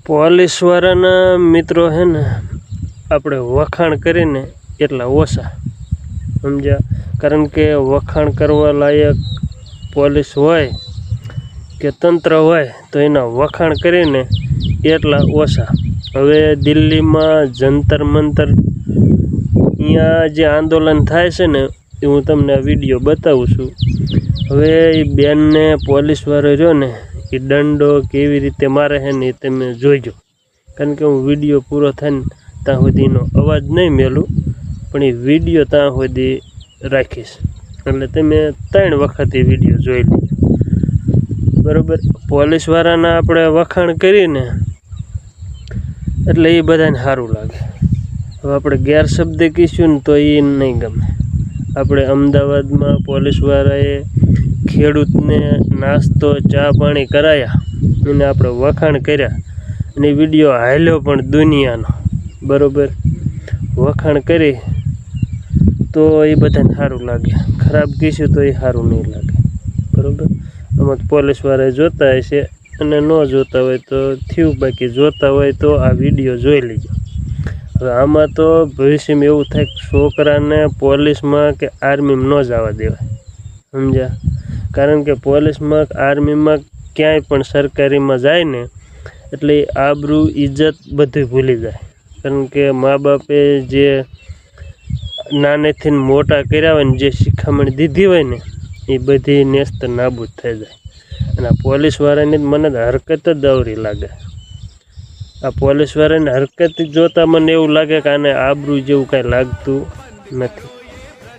પોલીસવાળાના મિત્રો હે ને આપણે વખાણ કરીને એટલા ઓછા સમજ્યા, કારણ કે વખાણ કરવા લાયક પોલીસ હોય કે તંત્ર હોય તો એના વખાણ કરીને એટલા ઓછા. હવે દિલ્હીમાં જંતર મંતર અહીંયા જે આંદોલન થાય છે ને એ હું તમને આ વિડીયો બતાવું છું. હવે એ બેનને પોલીસવાળો રહ્યો ને એ દંડો કેવી રીતે મારે છે ને એ તમે જોઈજો, કારણ કે હું વિડીયો પૂરો થાય ને ત્યાં સુધીનો અવાજ નહીં મેલું, પણ એ વિડીયો ત્યાં સુધી રાખીશ, એટલે તમે 3 વખત એ વિડીયો જોઈ લેજો, બરાબર. પોલીસવાળાના આપણે વખાણ કરીને એટલે એ બધાને સારું લાગે. હવે આપણે ગેરશબ્દ કહીશું ને તો એ નહીં ગમે. આપણે અમદાવાદમાં પોલીસવાળાએ ખેડૂતને નાસ્તો ચા પાણી કરાયા અને આપણે વખાણ કર્યા અને વિડીયો હાલ્યો પણ દુનિયાનો, બરાબર. વખાણ કરી તો એ બધાને સારું લાગે, ખરાબ કહીશું તો એ સારું નહીં લાગે, બરાબર. આમાં પોલીસવાળાએ જોતા હશે અને ન જોતા હોય તો થયું, બાકી જોતા હોય તો આ વિડીયો જોઈ લેજો. હવે આમાં તો ભવિષ્યમાં એવું થાય કે છોકરાને પોલીસમાં કે આર્મીમાં ન જવા દેવાય, સમજ્યા. કારણ કે પોલીસમાં આર્મીમાં ક્યાંય પણ સરકારીમાં જાય ને એટલે આબરૂ ઇજ્જત બધું ભૂલી જાય, કારણ કે મા બાપે જે નાનેથી મોટા કર્યા હોય ને જે શિખામણ દીધી હોય ને એ બધી નેસ્ત નાબૂદ થઈ જાય. અને આ પોલીસવાળાની મને હરકત જ અવરી લાગે. આ પોલીસવાળાની હરકત જોતાં મને એવું લાગે કે આને આબરૂ જેવું કાંઈ લાગતું નથી,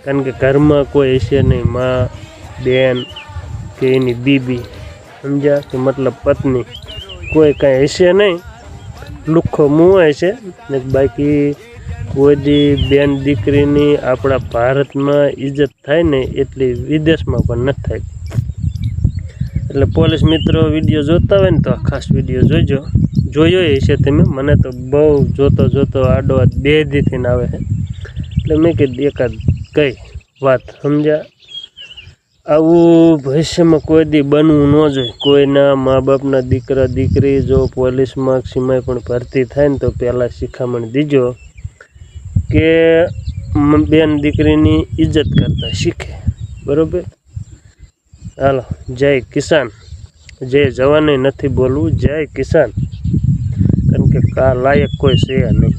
કારણ કે ઘરમાં કોઈ હશે નહીં, મા બેન કે એની બીબી, સમજ્યા, કે મતલબ પત્ની, કોઈ કાંઈ હશે નહીં, લુખ્ખો મું હશે ને. બાકી કોઈ દી બેન દીકરીની આપણા ભારતમાં ઇજ્જત થાય ને એટલી વિદેશમાં પણ નથી થાય. એટલે પોલીસ મિત્રો વિડીયો જોતા હોય ને તો ખાસ વિડીયો જોઈજો. જોયો હશે તમે, મને તો બહુ જોતો આડો હાથ 2 દીથી આવે છે, એટલે મેં કીધું એકાદ કઈ વાત, સમજ્યા. આવું ભવિષ્યમાં કોઈ દી બનવું ન જોઈએ. કોઈના મા બાપના દીકરા દીકરી જો પોલીસમાં સીમાય પણ ભરતી થાય ને તો પહેલાં શિખામણ દીજો કે બેન દીકરીની ઇજ્જત કરતા શીખે, બરાબર. હાલો, જય કિસાન. જય જવાને નથી બોલવું, જય કિસાન, કારણ કે લાયક કોઈ છે નહીં.